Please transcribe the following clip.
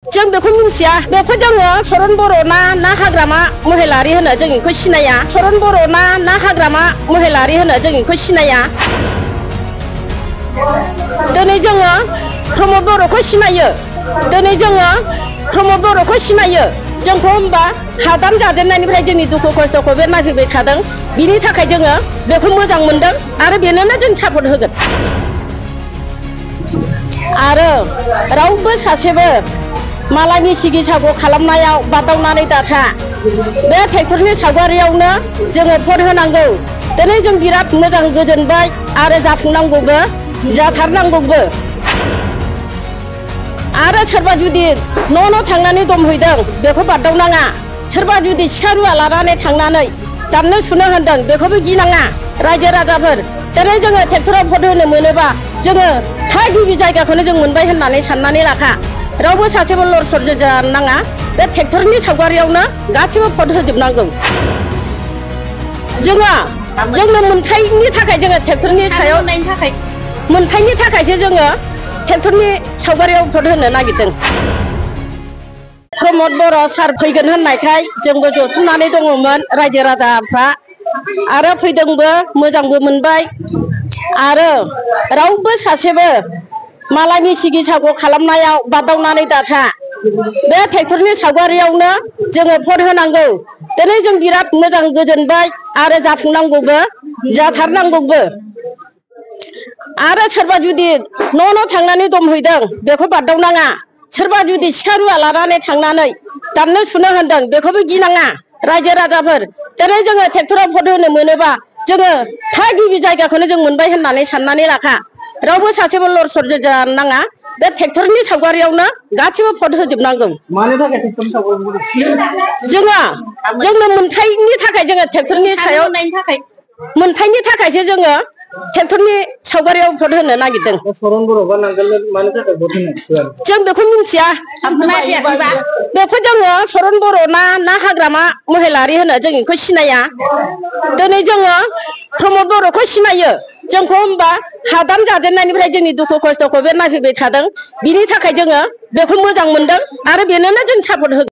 जों बेखौ मिन्थिया बेखौ जोङो सरन बर' ना हाग्रामा महिलारि होनो जों बेखौ सिनाया सरन बर' ना हाग्रामा महिलारि होनो जों बेखौ सिनाया दिनै जोङो प्रमद बर'खौ सिनायो दिनै जोङो प्रमद बर'खौ सिनायो जोंखौ होमबा हादान जाजेननायनिफ्राय जोंनि दुखु खस्थ'खौ बे नायफैबाय थादों बिनि थाखाय जोङो बेखौ मोजां मोनदों आरो बेनोनो जों सापर्ट होगोन आरो रावबो सासेबो मालायनि सिकित्साखौ खालामनायाव बादावनानै दाथा बे ट्रेक्टरनि सावगारियावनो जोङो भट होनांगौ दिनै जों बिराद मोजां गोजोनबाय आरो जाफुंनांगौबो जाथारनांगौबो आरो सोरबा जुदि न' थांनानै दमहैदों बेखौ बादावनाङा सोरबा जुदि सिखा रुवा लानानै थांनानै दाननो सुनो होनदों बेखौबो गिनाङा रायजो राजाफोर दिनै जोङो ट्रेक्टराव भट होनो मोनोबा जोङो थागिबि जायगाखौनो जों मोनबाय होननानै साननानै लाखा रावबो सासेबो लर सर जानो नाङा बे ट्रेक्टरनि सावगारियावनो गासिबो भट होजोबनांगौ जोंनो मोनथायनि थाखाय जोङो ट्रेक्टरनि सायाव मोनथायनि थाखायसो जोङो ट्रेक्टरनि सावगारियाव भट होनो नागिरदों प्रमद बर' सार फैगोन होननायखाय जोंबो जथुमनानै दङमोन रायजो राजाफ्रा आरो फैदोंबो मोजांबो मोनबाय आरो रावबो सासेबो मालायनि सिकित्साखौ खालामनायाव बादावनानै दाथा बे ट्रेक्टरनि सावगारियावनो जोङो भट होनांगौ दिनै जों बिराद मोजां गोजोनबाय आरो जाफुंनांगौबो जाथारनांगौबो आरो सोरबा जुदि न' थांनानै दमहैदों बेखौ बादावनाङा सोरबा जुदि सिखा रुवा लानानै थांनानै दाननो सुनो होनदों बेखौबो गिनाङा रायजो राजाफोर दिनै जोङो ट्रेक्टराव भट होनो मोनोबा जोङो थागिबि जायगाखौनो जों मोनबाय होननानै साननानै लाखा रावबो सासेबो लर सर जानो नाङा बे ट्रेक्टरनि सावगारियावनो गासिबो भट होजोबनांगौ जोंनो मोनथायनि थाखाय जोङो ट्रेक्टरनि सायाव मोनथायनि थाखायसो जोङो ट्रेक्टरनि सावगारियाव भट होनो नागिरदों जों बेखौ मिन्थिया बेखौ जोङो सरन बर' ना हाग्रामा महिलारि होनो जों बेखौ सिनाया दिनै जोङो प्रमद बर'खौ सिनायो जोंखौ होमबा हादान जाजेननायनिफ्राय जोंनि दुखु खस्थ'खौ बे नायफैबाय थादों बिनि थाखाय जोङो बेखौ मोजां मोनदों आरो बेनोनो जों सापर्ट होगोन